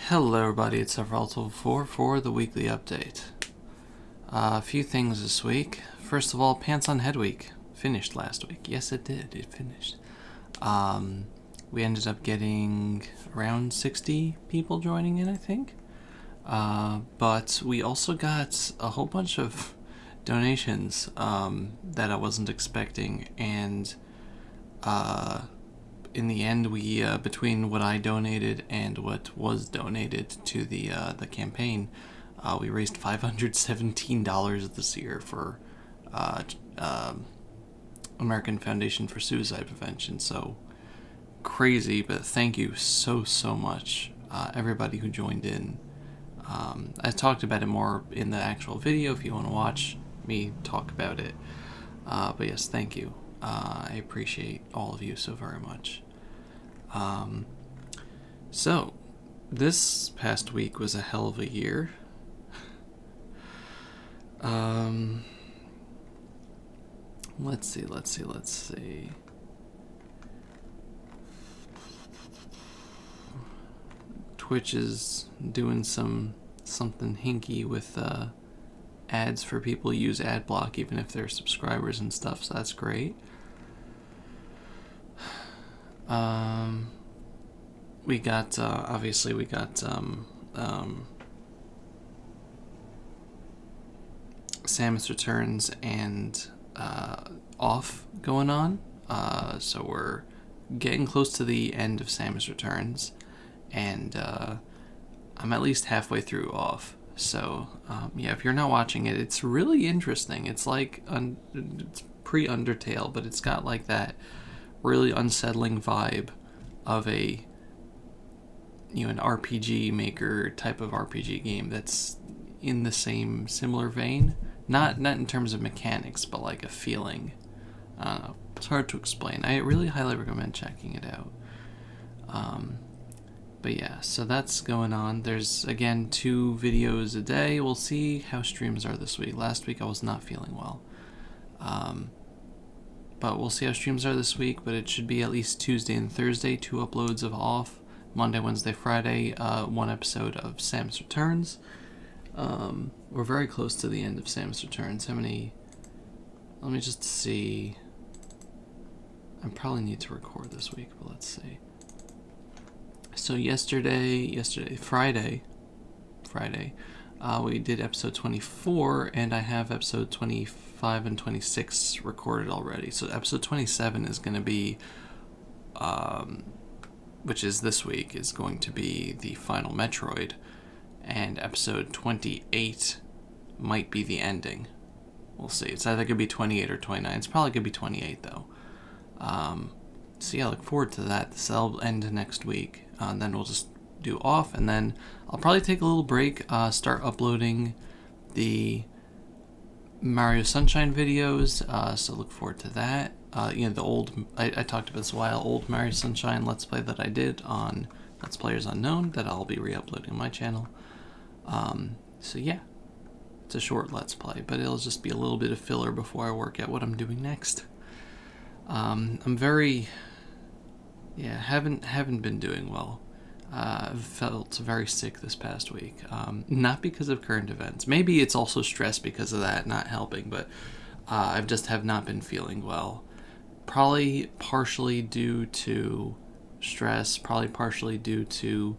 Hello everybody, it's Raffle for the weekly update. A few things this week. First of all, Pants on Head Week finished last week. Yes, it did. It finished. We ended up getting around 60 people joining in, I think. But we also got a whole bunch of donations that I wasn't expecting, and in the end, we between what I donated and what was donated to the campaign, we raised $517 this year for American Foundation for Suicide Prevention. So crazy, but thank you so much, everybody who joined in. I talked about it more in the actual video if you want to watch me talk about it. But yes, thank you. I appreciate all of you so very much. So, this past week was a hell of a year. Let's see. Twitch is doing something hinky with ads for people who use ad block even if they're subscribers and stuff, so that's great. We got Samus Returns and off going on, so we're getting close to the end of Samus Returns, and I'm at least halfway through off. So yeah, if you're not watching it, it's really interesting. It's like it's pre-Undertale, but it's got like that really unsettling vibe of an RPG maker type of RPG game that's in the similar vein. Not in terms of mechanics, but like a feeling. It's hard to explain. I really highly recommend checking it out. But yeah, so that's going on. There's, again, 2 videos a day. We'll see how streams are this week. Last week I was not feeling well. But we'll see how streams are this week, but it should be at least Tuesday and Thursday, 2 uploads of Off. Monday, Wednesday, Friday, 1 episode of Samus Returns. We're very close to the end of Samus Returns. How many... Let me just see... I probably need to record this week, but let's see. So Friday, we did episode 24, and I have episode 25 and 26 recorded already. So episode 27 is going to be, which is this week, is going to be the final Metroid, and episode 28 might be the ending. We'll see. It's either going to be 28 or 29. It's probably going to be 28, though. So yeah, I look forward to that. This will end next week. And then we'll just do Off, and then I'll probably take a little break, start uploading the Mario Sunshine videos, so look forward to that. The old, I talked about this a while, old Mario Sunshine Let's Play that I did on Let's Players Unknown that I'll be re-uploading on my channel. So yeah, it's a short Let's Play, but it'll just be a little bit of filler before I work out what I'm doing next. I'm very... Yeah, haven't been doing well. I've felt very sick this past week. Not because of current events. Maybe it's also stress because of that not helping, but I just have not been feeling well. Probably partially due to stress, probably partially due to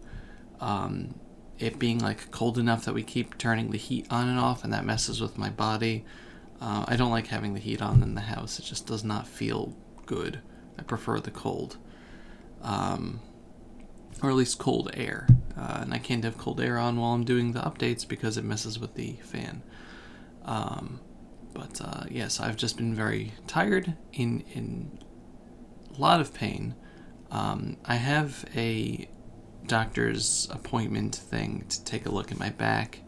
it being like cold enough that we keep turning the heat on and off, and that messes with my body. I don't like having the heat on in the house. It just does not feel good. I prefer the cold. Or at least cold air. And I can't have cold air on while I'm doing the updates because it messes with the fan. Yes, I've just been very tired, in a lot of pain. I have a doctor's appointment thing to take a look at my back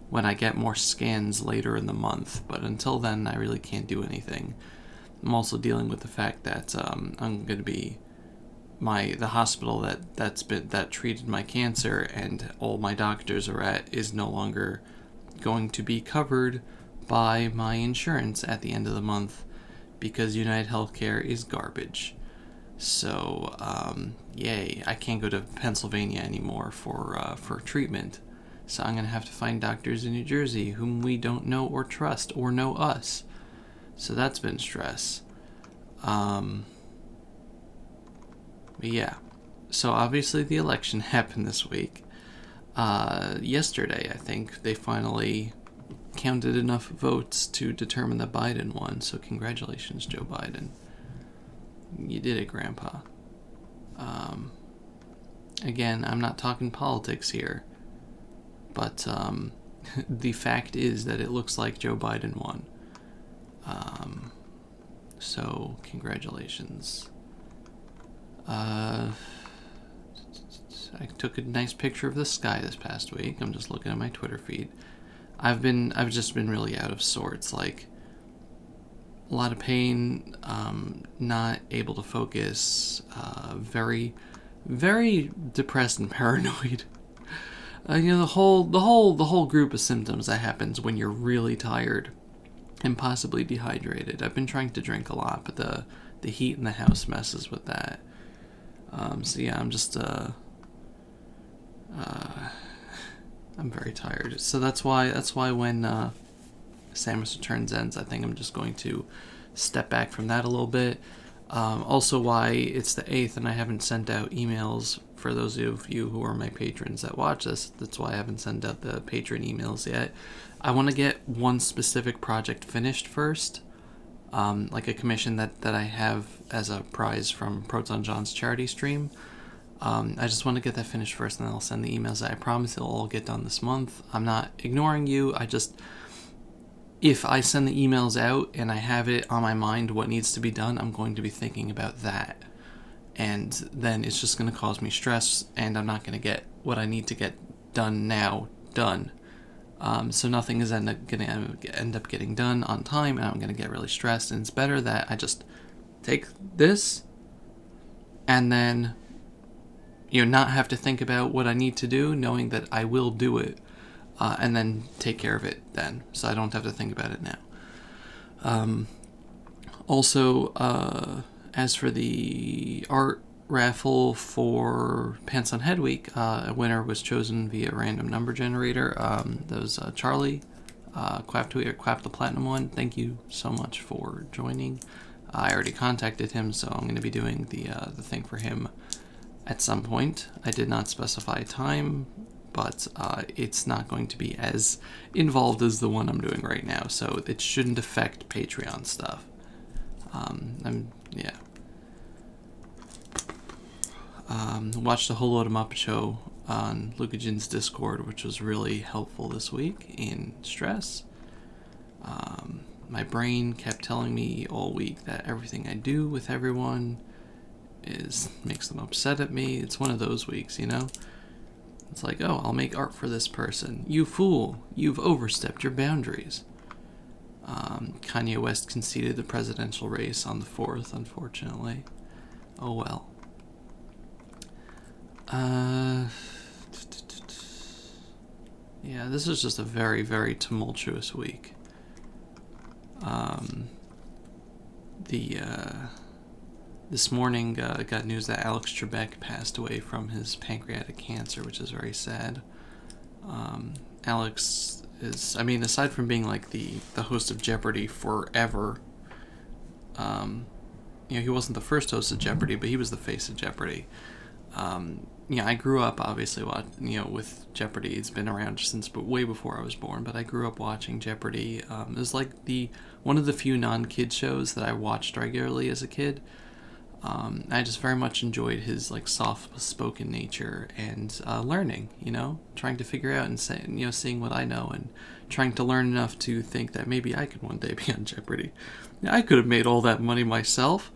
when I get more scans later in the month, but until then I really can't do anything. I'm also dealing with the fact that I'm going to be the hospital that treated my cancer and all my doctors are at is no longer going to be covered by my insurance at the end of the month because United Healthcare is garbage. So, yay, I can't go to Pennsylvania anymore for treatment. So I'm going to have to find doctors in New Jersey whom we don't know or trust or know us. So that's been stress. But yeah. So obviously the election happened this week. Yesterday, I think, they finally counted enough votes to determine that Biden won. So congratulations, Joe Biden. You did it, Grandpa. Again, I'm not talking politics here. But the fact is that it looks like Joe Biden won. So, congratulations. I took a nice picture of the sky this past week. I'm just looking at my Twitter feed. I've just been really out of sorts. Like, a lot of pain, not able to focus, very, very depressed and paranoid. The whole group of symptoms that happens when you're really tired and possibly dehydrated. I've been trying to drink a lot, but the heat in the house messes with that. So yeah, I'm just I'm very tired. So that's why when Samus Returns ends, I think I'm just going to step back from that a little bit. Also why it's the 8th and I haven't sent out emails for those of you who are my patrons that watch this. That's why I haven't sent out the patron emails yet. I want to get one specific project finished first, like a commission that I have as a prize from Proton John's charity stream. I just want to get that finished first, and then I'll send the emails. I promise it'll all get done this month. I'm not ignoring you. If I send the emails out and I have it on my mind what needs to be done, I'm going to be thinking about that. And then it's just going to cause me stress, and I'm not going to get what I need to get done now done. So nothing is going to end up getting done on time, and I'm going to get really stressed. And it's better that I just take this and then not have to think about what I need to do, knowing that I will do it. And then take care of it then, so I don't have to think about it now. Also, as for the art raffle for Pants on Head Week, a winner was chosen via random number generator. That was Charlie, Quap the Platinum one. Thank you so much for joining. I already contacted him, so I'm going to be doing the thing for him at some point. I did not specify time, but it's not going to be as involved as the one I'm doing right now, so it shouldn't affect Patreon stuff. Watched a whole load of Muppet Show on Luca Jin's Discord, which was really helpful this week in stress. My brain kept telling me all week that everything I do with everyone makes them upset at me. It's one of those weeks, It's like, oh, I'll make art for this person. You fool, you've overstepped your boundaries. Kanye West conceded the presidential race on the 4th, unfortunately. Oh well. Yeah, this is just a very, very tumultuous week. This morning got news that Alex Trebek passed away from his pancreatic cancer, which is very sad. Alex is, aside from being like the host of Jeopardy forever, he wasn't the first host of Jeopardy, but he was the face of Jeopardy. I grew up obviously with Jeopardy. It's been around since way before I was born, but I grew up watching Jeopardy. It was like one of the few non-kid shows that I watched regularly as a kid. I just very much enjoyed his soft-spoken nature and learning, trying to figure out and seeing what I know and trying to learn enough to think that maybe I could one day be on Jeopardy. I could have made all that money myself.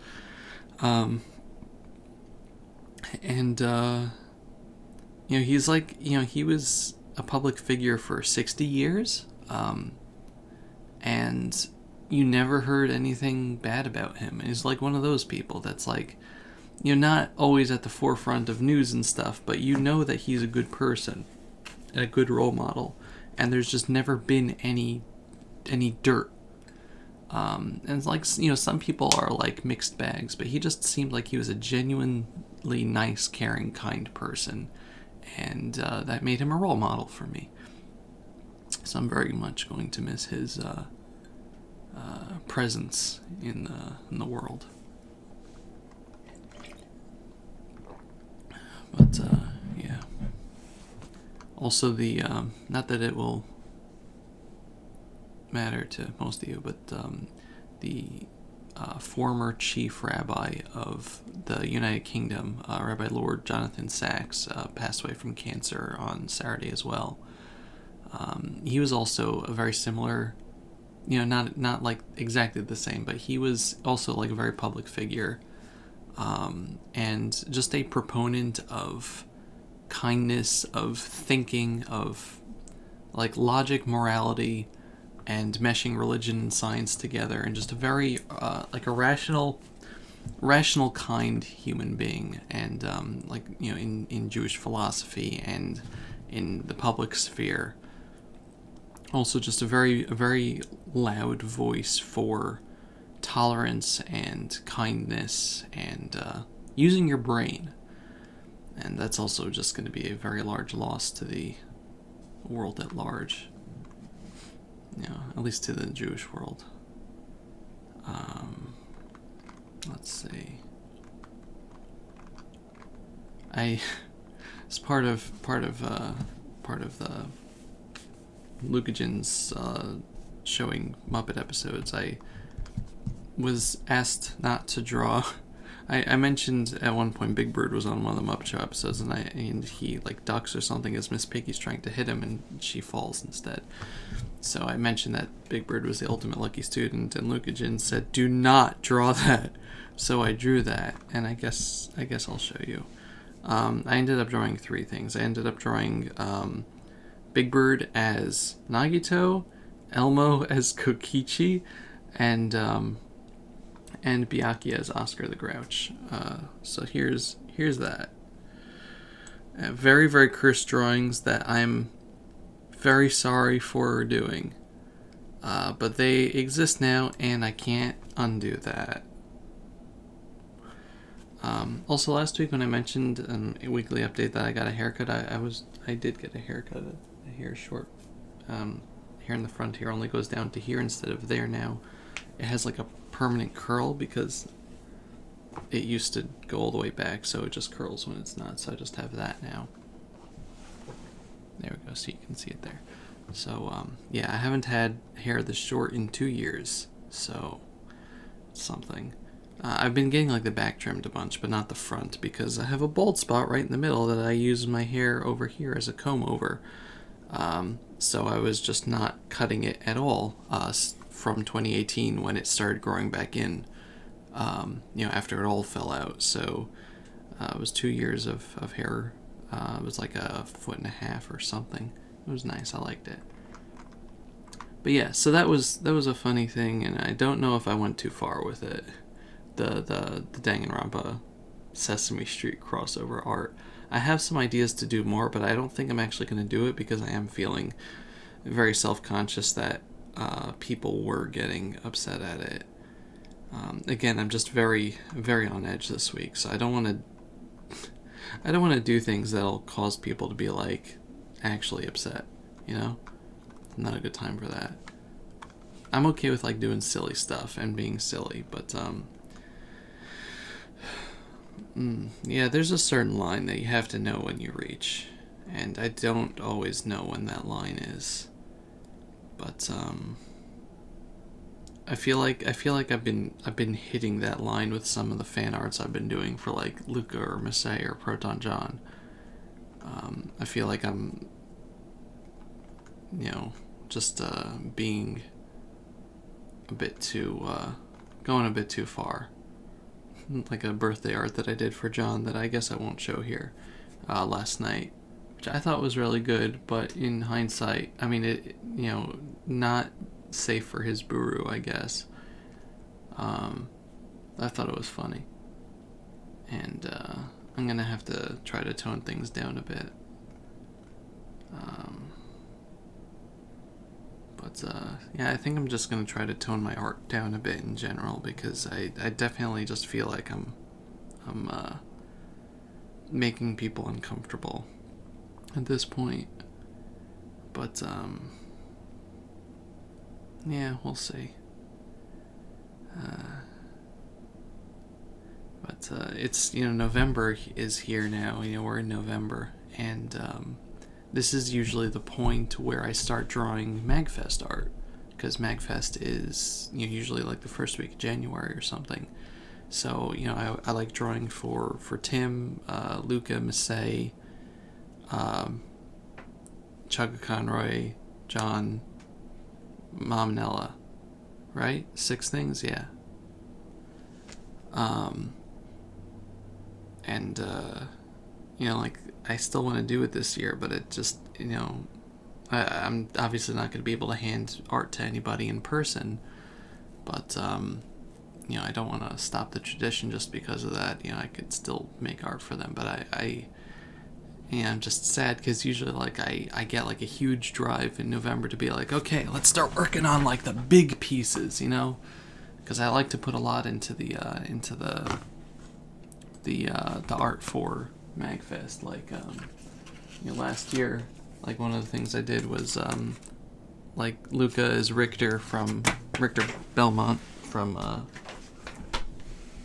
He's he was a public figure for 60 years, and you never heard anything bad about him. He's like one of those people that's not always at the forefront of news and stuff, but that he's a good person and a good role model, and there's just never been any dirt And like, some people are like mixed bags, but he just seemed like he was a genuinely nice, caring, kind person, and that made him a role model for me. So I'm very much going to miss his presence in the world. But yeah. Also, the not that it will matter to most of you, but the former chief rabbi of the United Kingdom, Rabbi Lord Jonathan Sachs, passed away from cancer on Saturday as well. He was also a very similar, not like exactly the same, but he was also like a very public figure, and just a proponent of kindness, of thinking, of like logic, morality, and meshing religion and science together, and just a very like a rational, kind human being, and in Jewish philosophy and in the public sphere. Also, just a very loud voice for tolerance and kindness and using your brain. And that's also just going to be a very large loss to the world at large. At least to the Jewish world. Let's see. As part of the Lucagen's showing Muppet episodes, I was asked not to draw. I mentioned at one point Big Bird was on one of the Muppet Show episodes, and he like ducks or something as Miss Piggy's trying to hit him, and she falls instead. So I mentioned that Big Bird was the ultimate lucky student, and Lucagen said, "Do not draw that." So I drew that, and I guess I'll show you. I ended up drawing three things. I ended up drawing Big Bird as Nagito, Elmo as Kokichi, and Byakuya as Oscar the Grouch. So here's that. Very, very cursed drawings that I'm very sorry for doing. But they exist now, and I can't undo that. Also, last week when I mentioned a weekly update that I got a haircut, I did get a haircut. A hair short. Hair in the front here only goes down to here instead of there now. It has like a permanent curl because it used to go all the way back, so it just curls when it's not. So I just have that now. There we go, so you can see it there. So yeah, I haven't had hair this short in 2 years, so it's something. I've been getting like the back trimmed a bunch, but not the front, because I have a bald spot right in the middle that I use my hair over here as a comb over. So I was just not cutting it at all from 2018 when it started growing back in, after it all fell out. So it was 2 years of hair. It was like 1.5 feet or something. It was nice. I liked it. But yeah, so that was a funny thing, and I don't know if I went too far with it. The Danganronpa Sesame Street crossover art. I have some ideas to do more, but I don't think I'm actually going to do it because I am feeling very self-conscious that people were getting upset at it. Again, I'm just very, very on edge this week, so I don't want to do things that'll cause people to be like actually upset. Not a good time for that. I'm okay with like doing silly stuff and being silly, but yeah, there's a certain line that you have to know when you reach, and I don't always know when that line is. But I feel like I've been hitting that line with some of the fan arts I've been doing for like Luca or Masai or Proton John. I feel like I'm, just being a bit too going a bit too far. Like a birthday art that I did for John that I guess I won't show here last night, which I thought was really good, but in hindsight, I mean, it not safe for his buru, I guess. I thought it was funny, and I'm gonna have to try to tone things down a bit. But yeah, I think I'm just gonna try to tone my art down a bit in general, because I definitely just feel like I'm making people uncomfortable at this point. But yeah, we'll see. But it's, November is here now. We're in November, and this is usually the point where I start drawing Magfest art, because Magfest is usually like the first week of January or something. So I like drawing for Tim, Luca, Massey, Chugga Conroy, John, Momnella, right? 6 things, yeah. And like, I still want to do it this year, but it just, I'm obviously not going to be able to hand art to anybody in person, but I don't want to stop the tradition just because of that. I could still make art for them, but I'm just sad, because usually, like, I get like a huge drive in November to be like, okay, let's start working on like the big pieces, because I like to put a lot into the art for Magfest. Like, last year, like, one of the things I did was like, Luca is Richter Belmont from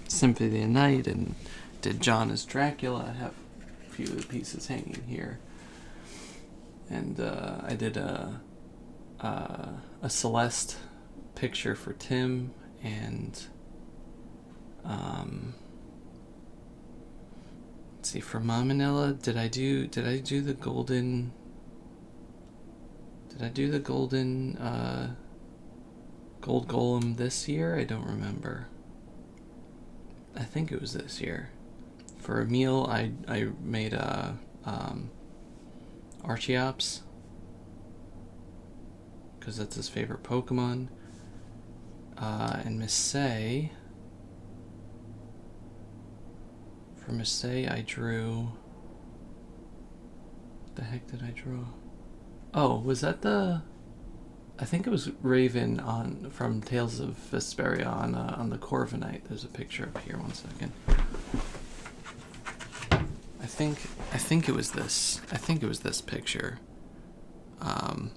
Symphony of the Night, and did John as Dracula. I have a few of the pieces hanging here, and I did a Celeste picture for Tim, and let's see, for Mamanella, did I do the golden gold golem this year? I don't remember. I think it was this year. For Emil, I made a Archeops, because that's his favorite Pokemon. And for Massey, I drew... What the heck did I draw? Oh, was that I think it was Raven from Tales of Vesperia on the Corviknight. There's a picture up here. 1 second. I think it was this. I think it was this picture. I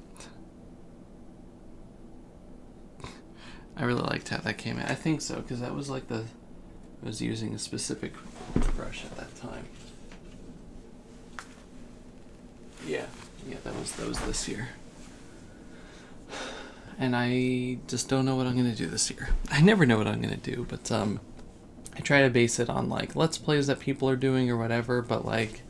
really liked how that came out. I think so, because that was like I was using a specific brush at that time. Yeah, that was this year. And I just don't know what I'm going to do this year. I never know what I'm going to do, but I try to base it on like Let's Plays that people are doing or whatever, but like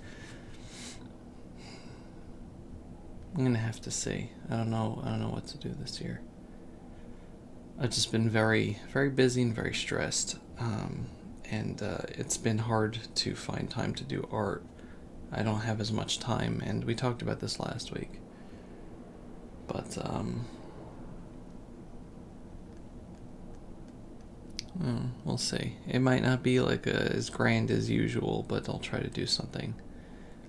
I'm going to have to see. I don't know what to do this year. I've just been very, very busy and very stressed, and it's been hard to find time to do art. I don't have as much time, and we talked about this last week. But we'll see. It might not be like as grand as usual, but I'll try to do something.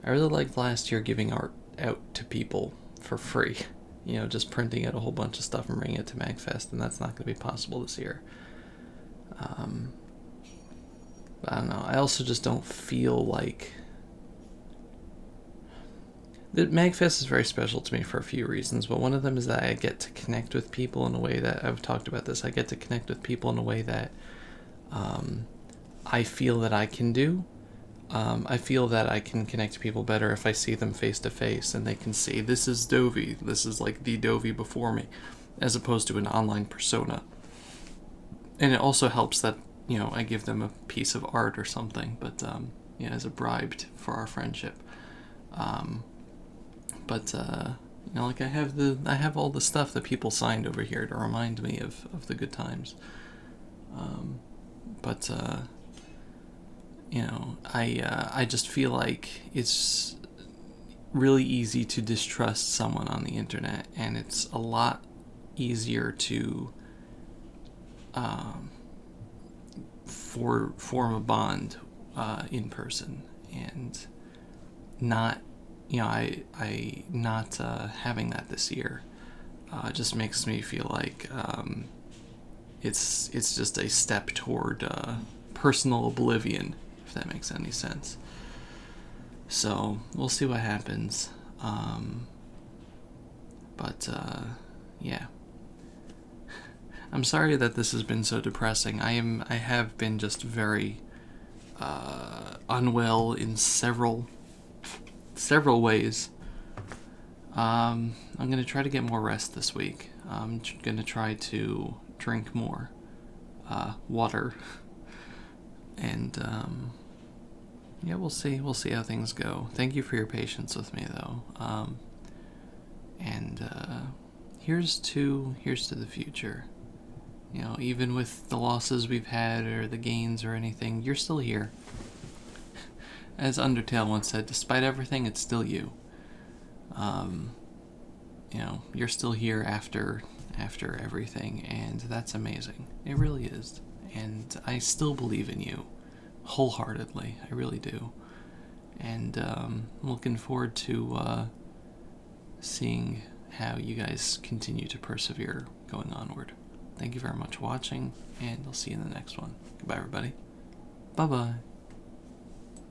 I really liked last year giving art out to people for free. Just printing out a whole bunch of stuff and bringing it to Magfest, and that's not going to be possible this year. But I don't know. I also just don't feel like... The Magfest is very special to me for a few reasons, but one of them is that I get to connect with people in a way that... I've talked about this. I get to connect with people in a way that I feel that I can do. I feel that I can connect to people better if I see them face to face, and they can see, this is Dovey, this is like the Dovey before me, as opposed to an online persona. And it also helps that, I give them a piece of art or something, but, as a bribe for our friendship. But like, I have all the stuff that people signed over here to remind me of the good times. But I just feel like it's really easy to distrust someone on the internet, and it's a lot easier to form a bond in person, and not, I not having that this year. just makes me feel like it's just a step toward personal oblivion, if that makes any sense. So we'll see what happens. But yeah, I'm sorry that this has been so depressing. I have been just very unwell in several ways. I'm gonna try to get more rest this week. I'm gonna try to drink more water, and yeah, we'll see how things go. Thank you for your patience with me, though. And here's to the future. You know, even with the losses we've had or the gains or anything, you're still here. As Undertale once said, despite everything, it's still you. You know, you're still here after everything, and that's amazing. It really is. And I still believe in you wholeheartedly. I really do. And I'm looking forward to seeing how you guys continue to persevere going onward. Thank you very much for watching, and I'll see you in the next one. Goodbye, everybody. Bye-bye.